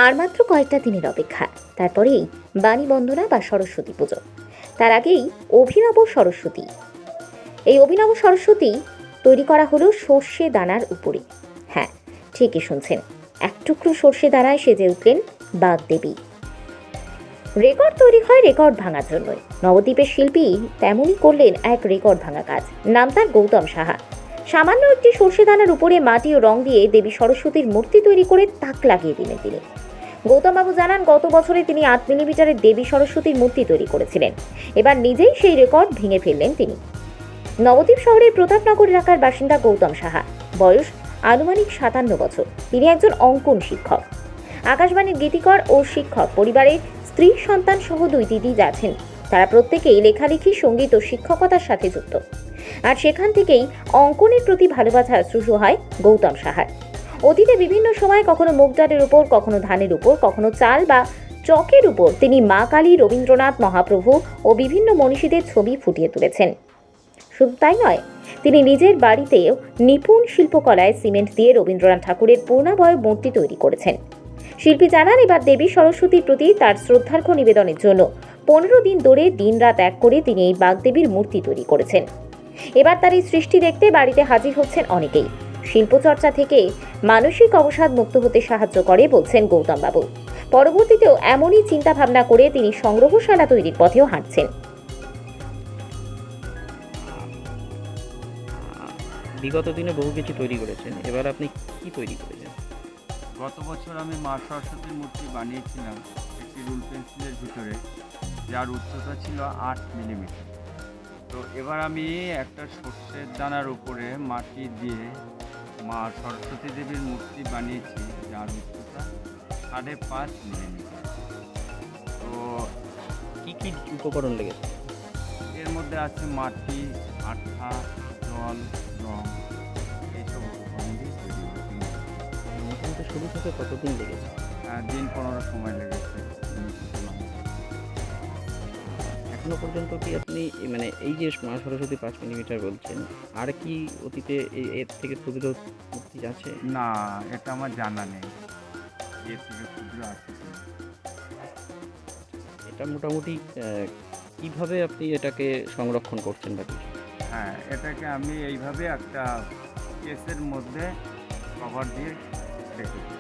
আর মাত্র কয়েকটা দিনের অপেক্ষা, তারপরেই বাণী বন্দনা বা সরস্বতী পুজো। তার আগেই অভিনব সরস্বতী। এই অভিনব সরস্বতী তৈরি করা হলো সর্ষে দানার উপরে। হ্যাঁ, ঠিকই শুনছেন, এক টুকরো সর্ষে দানায় সেজে উঠলেন বাগদেবী। রেকর্ড তৈরি হয় রেকর্ড ভাঙার জন্যই। নবদ্বীপের শিল্পী তেমনই করলেন এক রেকর্ড ভাঙা কাজ। নাম তার গৌতম সাহা। সামান্য একটি সর্ষে দানার উপরে মাটি ও রং দিয়ে দেবী সরস্বতীর মূর্তি তৈরি করে তাক লাগিয়ে দিলেন তিনি। গৌতমবাবু জানান, গত বছরে তিনি 8 মিলিমিটারের দেবী সরস্বতীর মূর্তি তৈরি করেছিলেন। এবার নিজেই সেই রেকর্ড ভেঙে ফেললেন তিনি। নবদ্বীপ শহরের প্রতাপনগর এলাকার বাসিন্দা গৌতম সাহা। বয়স আনুমানিক 57 বছর। তিনি একজন অঙ্কন শিক্ষক, আকাশবাণীর গীতিকর ও শিক্ষক। পরিবারে স্ত্রী, সন্তান সহ 2 দিদি আছেন। তারা প্রত্যেকেই লেখালেখি, সঙ্গীত ও শিক্ষকতার সাথে যুক্ত। আর সেখান থেকেই অঙ্কনের প্রতি ভালোবাসা শুরু হয় গৌতম সাহার। অতীতে বিভিন্ন সময় কখনো মুগ ডালের উপর, কখনো ধানের উপর, কখনো চাল বা চকের উপর তিনি মা কালী, রবীন্দ্রনাথ, মহাপ্রভু ও বিভিন্ন মনীষীদের ছবি ফুটিয়ে তুলেছেন। শুধু তাই নয়, তিনি নিজের বাড়িতেও নিপুণ শিল্পকলায় সিমেন্ট দিয়ে রবীন্দ্রনাথ ঠাকুরের পূর্ণাবয় মূর্তি তৈরি করেছেন। শিল্পী জানান, এবার দেবী সরস্বতীর প্রতি তার শ্রদ্ধার্ঘ্য নিবেদনের জন্য 15 দিন ধরে দিনরাত এক করে তিনি এই বাগদেবীর মূর্তি তৈরি করেছেন। এবার তার এই সৃষ্টি দেখতে বাড়িতে হাজির হচ্ছেন অনেকেই। শিল্পচর্চা থেকে মানসিক অবসাদ মুক্ত হতে সাহায্য করে বলছেন গৌতম বাবু। পরবর্তীতেও এমনই চিন্তা ভাবনা করে তিনি সংগ্রহশালা তৈরির পথেও হাঁটছেন। বিগত দিনে বহু কিছু তৈরি করেছেন, এবার আপনি কি তৈরি করেছেন? গত বছর আমি মা সরস্বতীর মূর্তি বানিয়েছিলাম একটি রুল পেন্সিলের ভিতরে, যার উচ্চতা ছিল 8 মিলিমিটার। তো এবার আমি একটা সর্ষের দানার উপরে মাটি দিয়ে মা সরস্বতী দেবীর মূর্তি বানিয়েছি, যার উচ্চতা 5.5 মিলিমিটার। তো কি কি উপকরণ লেগেছে? এর মধ্যে আছে মাটি, আঠা, জল, রং, এইসব উপকরণ দিয়ে তৈরি করেছি। মোটামুটি শুরু থেকে কতদিন লেগেছে? দিন 15 সময় লেগেছে। এখনো পর্যন্ত কি আপনি মানে এই যে মা সরস্বতী 5 মিলিমিটার বলছেন, আর কি অতীতে এর থেকে ক্ষুদ্র মূর্তি আছে? না, এটা আমার জানা নেই এর থেকে ক্ষুদ্র আছে কিনা। এটা মোটামুটি কিভাবে আপনি এটাকে সংরক্ষণ করছেন বা কিছু? হ্যাঁ, এটাকে আমি এইভাবে একটা কেসের মধ্যে কভার দিয়ে রেখেছি।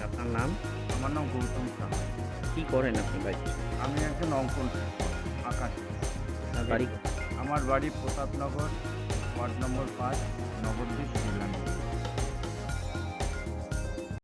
আপনার নাম? আমার নাম গৌতম সাহা। কি করেন আপনি বাড়িতে? আমি একজন অঙ্কন শিক্ষক, আঁকা শিক্ষক। আপনার বাড়ি কোথায়? আমার বাড়ি প্রতাপনগর, ওয়ার্ড নম্বর 5, নবদ্বীপ।